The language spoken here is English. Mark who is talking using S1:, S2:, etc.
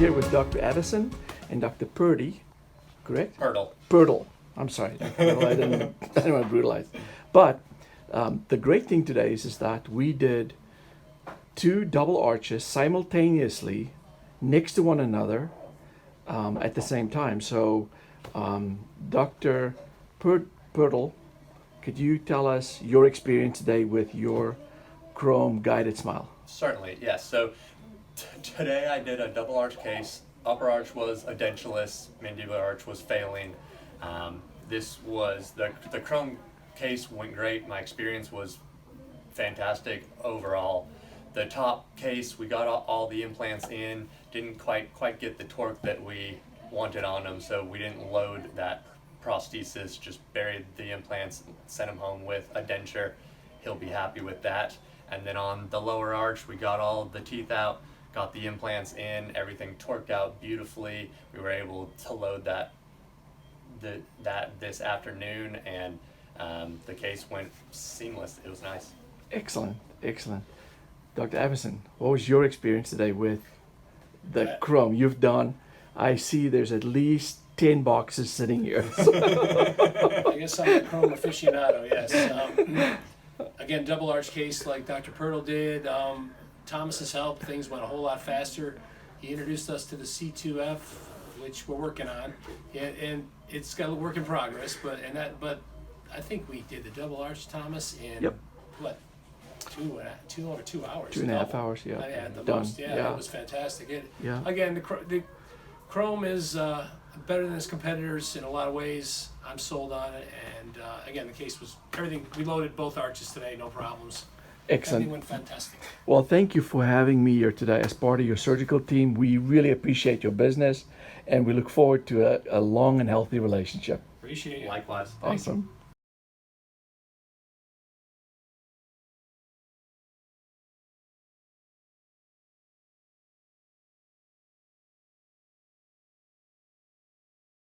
S1: here with Dr. Avason and Dr. Purdy, correct?
S2: Pirtle.
S1: Pirtle. I'm sorry, Dr. Pirtle. I didn't want to brutalize. But the great thing today is that we did 2 double arches simultaneously next to one another at the same time. So, Dr. Pirtle, could you tell us your experience today with your CHROME GuidedSMILE?
S2: Certainly, yes. So today I did a double arch case. Upper arch was edentulous, mandibular arch was failing. This was the CHROME case went great. My experience was fantastic overall. The top case, we got all the implants in, didn't quite get the torque that we wanted on them, so we didn't load that prosthesis, just buried the implants, sent him home with a denture. He'll be happy with that. And then on the lower arch, we got all the teeth out, got the implants in, everything torqued out beautifully. We were able to load that this afternoon, and the case went seamless. It was nice.
S1: Excellent, excellent. Dr. Avason, what was your experience today with the CHROME you've done? I see there's at least 10 boxes sitting here.
S3: I guess I'm a CHROME aficionado, yes. Again, double arch case like Dr. Pirtle did. Thomas's help, things went a whole lot faster. He introduced us to the C2F, which we're working on, and it's got a work in progress. But I think we did the double arch, Thomas, in what, over 2 hours.
S1: 2.5 hours, yeah.
S3: At the
S1: Done.
S3: most, yeah. It was fantastic. Again, the CHROME is better than its competitors in a lot of ways. I'm sold on it, and again, the case was everything. We loaded both arches today, no problems.
S1: Excellent.
S3: Everything went fantastic.
S1: Well, thank you for having me here today as part of your surgical team. We really appreciate your business, and we look forward to a long and healthy relationship.
S3: Appreciate it.
S2: Likewise.
S1: Awesome.